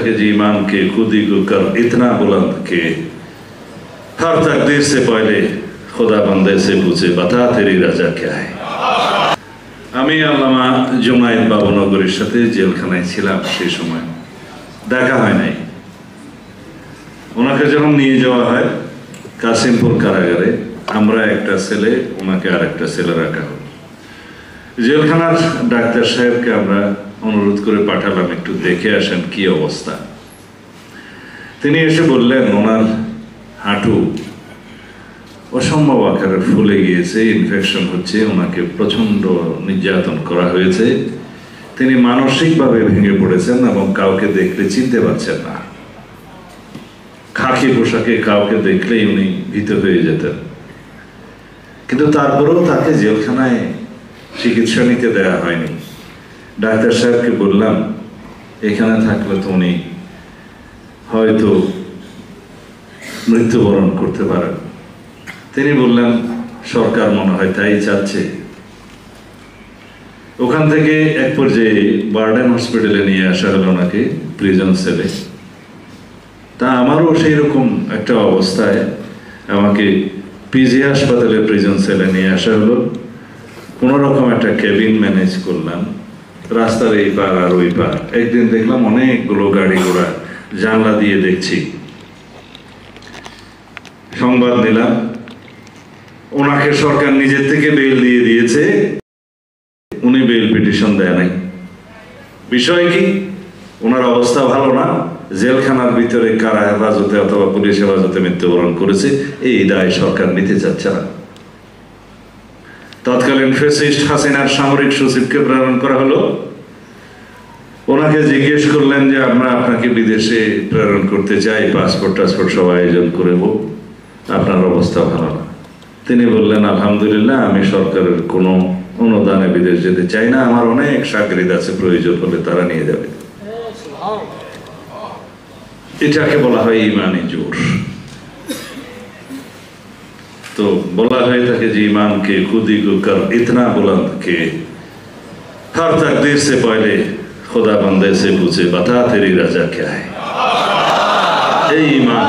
कि ईमान के खुदी को कर इतना बुलंद के हर तकदीर से पहले खुदा बंदे से पूछे बता तेरी रजा क्या है। আমি আল্লামা জুনায়েদ বাবুনগরের সাথে জেলখানায় ছিলাম, সেই সময় দেখা হয় নাই। ওনাকে যখন নিয়ে যাওয়া হয় কাসিমপুর কারাগারে, আমরা একটা সেলে, ওনাকে আর একটা সেলে রাখা হলো। জেলখানার ডাক্তার সাহেবকে আমরা অনুরোধ করে পাঠালাম একটু দেখে আসেন কি অবস্থা। তিনি এসে বললেন ওনার হাঁটু অসম্ভব আকারে ফুলে গিয়েছে, ইনফেকশন হচ্ছে, ওনাকে প্রচন্ড নির্যাতন করা হয়েছে, তিনি মানসিকভাবে ভেঙে পড়েছেন এবং কাউকে দেখলে চিনতে পারছেন না। খাকি পোশাকে কাউকে দেখলেই উনি ভীত হয়ে যেতেন, কিন্তু তারপরেও তাকে জেলখানায় চিকিৎসা নিতে দেওয়া হয়নি। ডাক্তার সাহেবকে বললাম এখানে থাকলে তো উনি হয়তো মৃত্যুবরণ করতে পারেন। তিনি বললেন সরকার মনে হয় তাই চাচ্ছে। ওখান থেকে এক পর্যায়ে বার্ডেন হসপিটালে নিয়ে আসা হলো ওনাকে, প্রিজন সেলে। তা আমারও সেই রকম একটা অবস্থায় আমাকে পিজি হাসপাতালে প্রিজন সেলে নিয়ে আসা হলো। কোনো রকম একটা কেবিন ম্যানেজ করলাম, রাস্তার এই পার আর ওই পার। একদিন দেখলাম অনেকগুলো গাড়ি ঘোড়া, জানলা দিয়ে দেখছি। সংবাদ নিলাম ওনাকে সরকার নিজের থেকে বেল দিয়ে দিয়েছে, উনি বেল পিটিশন দেয় নাই। বিষয় কি, ওনার অবস্থা ভালো না, জেলখানার ভিতরে কারা হেফাজতে অথবা পুলিশ হেফাজতে মৃত্যুবরণ করেছে, এই দায় সরকার নিতে চাচ্ছে না। তৎকালীন ফ্যাসিস্ট হাসিনার সামরিক সচিবকে প্রেরণ করা হলো। ওনাকে জিজ্ঞেস করলেন যে আমরা আপনাকে বিদেশে প্রেরণ করতে চাই, পাসপোর্ট টাসপোর্ট সব আয়োজন করব, আপনার অবস্থা ভালো না। তিনি বললেন আলহামদুলিল্লাহ, আমি সরকারের কোনো অনুদানে বিদেশ যেতে চাই না, আমার অনেক সাগরিদ আছে, প্রয়োজন হলে তারা নিয়ে যাবে। এটাকে বলা হয় ইমানি জোর। तो बोला है कि जी ईमान के खुदी को कर इतना बुलंद के हर तकदीर से पहले खुदा बंदे से पूछे बता तेरी रजा क्या है। ईमान